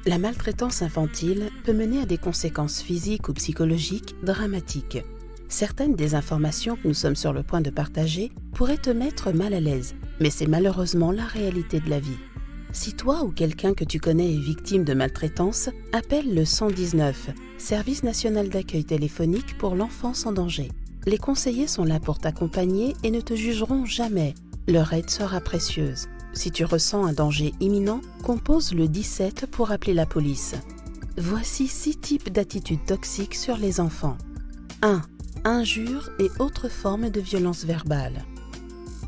La maltraitance infantile peut mener à des conséquences physiques ou psychologiques dramatiques. Certaines des informations que nous sommes sur le point de partager pourraient te mettre mal à l'aise, mais c'est malheureusement la réalité de la vie. Si toi ou quelqu'un que tu connais est victime de maltraitance, appelle le 119, Service national d'accueil téléphonique pour l'enfance en danger. Les conseillers sont là pour t'accompagner et ne te jugeront jamais. Leur aide sera précieuse. Si tu ressens un danger imminent, compose le 17 pour appeler la police. Voici 6 types d'attitudes toxiques sur les enfants. 1. Injures et autres formes de violence verbale.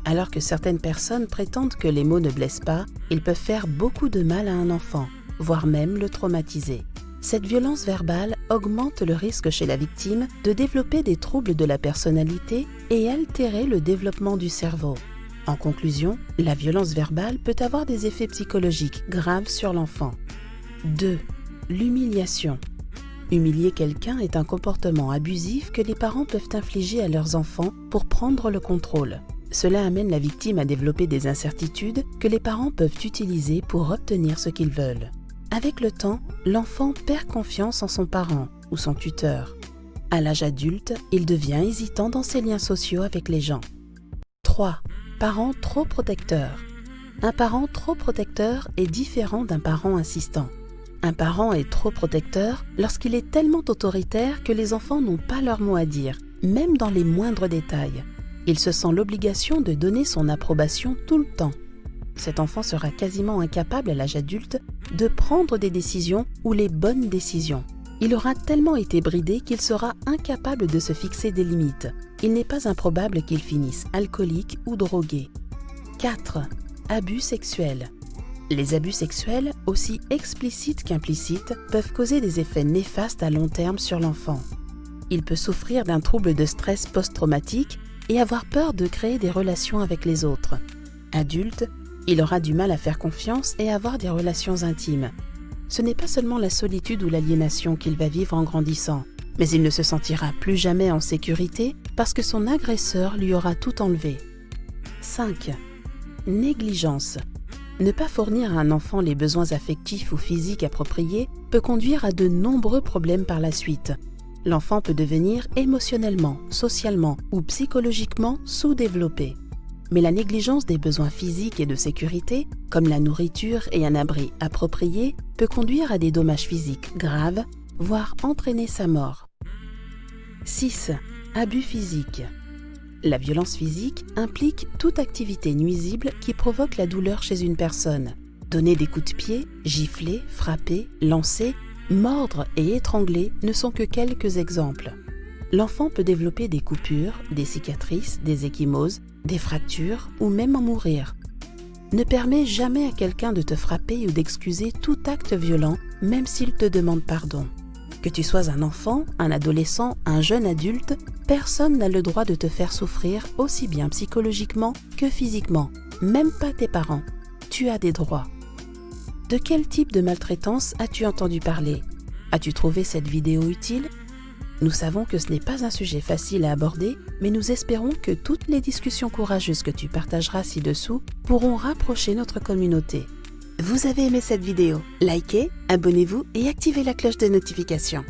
Alors que certaines personnes prétendent que les mots ne blessent pas, ils peuvent faire beaucoup de mal à un enfant, voire même le traumatiser. Cette violence verbale augmente le risque chez la victime de développer des troubles de la personnalité et altérer le développement du cerveau. En conclusion, la violence verbale peut avoir des effets psychologiques graves sur l'enfant. 2. L'humiliation. Humilier quelqu'un est un comportement abusif que les parents peuvent infliger à leurs enfants pour prendre le contrôle. Cela amène la victime à développer des incertitudes que les parents peuvent utiliser pour obtenir ce qu'ils veulent. Avec le temps, l'enfant perd confiance en son parent ou son tuteur. À l'âge adulte, il devient hésitant dans ses liens sociaux avec les gens. 3. Parent trop protecteur. Un parent trop protecteur est différent d'un parent insistant. Un parent est trop protecteur lorsqu'il est tellement autoritaire que les enfants n'ont pas leur mot à dire, même dans les moindres détails. Il se sent l'obligation de donner son approbation tout le temps. Cet enfant sera quasiment incapable à l'âge adulte de prendre des décisions ou les bonnes décisions. Il aura tellement été bridé qu'il sera incapable de se fixer des limites. Il n'est pas improbable qu'il finisse alcoolique ou drogué. 4. Abus sexuels. Les abus sexuels, aussi explicites qu'implicites, peuvent causer des effets néfastes à long terme sur l'enfant. Il peut souffrir d'un trouble de stress post-traumatique et avoir peur de créer des relations avec les autres. Adulte, il aura du mal à faire confiance et à avoir des relations intimes. Ce n'est pas seulement la solitude ou l'aliénation qu'il va vivre en grandissant, mais il ne se sentira plus jamais en sécurité parce que son agresseur lui aura tout enlevé. 5. Négligence. Ne pas fournir à un enfant les besoins affectifs ou physiques appropriés peut conduire à de nombreux problèmes par la suite. L'enfant peut devenir émotionnellement, socialement ou psychologiquement sous-développé. Mais la négligence des besoins physiques et de sécurité, comme la nourriture et un abri approprié, peut conduire à des dommages physiques graves, voire entraîner sa mort. 6. Abus physiques. La violence physique implique toute activité nuisible qui provoque la douleur chez une personne. Donner des coups de pied, gifler, frapper, lancer, mordre et étrangler ne sont que quelques exemples. L'enfant peut développer des coupures, des cicatrices, des ecchymoses, des fractures ou même en mourir. Ne permets jamais à quelqu'un de te frapper ou d'excuser tout acte violent, même s'il te demande pardon. Que tu sois un enfant, un adolescent, un jeune adulte, personne n'a le droit de te faire souffrir aussi bien psychologiquement que physiquement, même pas tes parents. Tu as des droits. De quel type de maltraitance as-tu entendu parler? As-tu trouvé cette vidéo utile? Nous savons que ce n'est pas un sujet facile à aborder, mais nous espérons que toutes les discussions courageuses que tu partageras ci-dessous pourront rapprocher notre communauté. Vous avez aimé cette vidéo? Likez, abonnez-vous et activez la cloche de notification.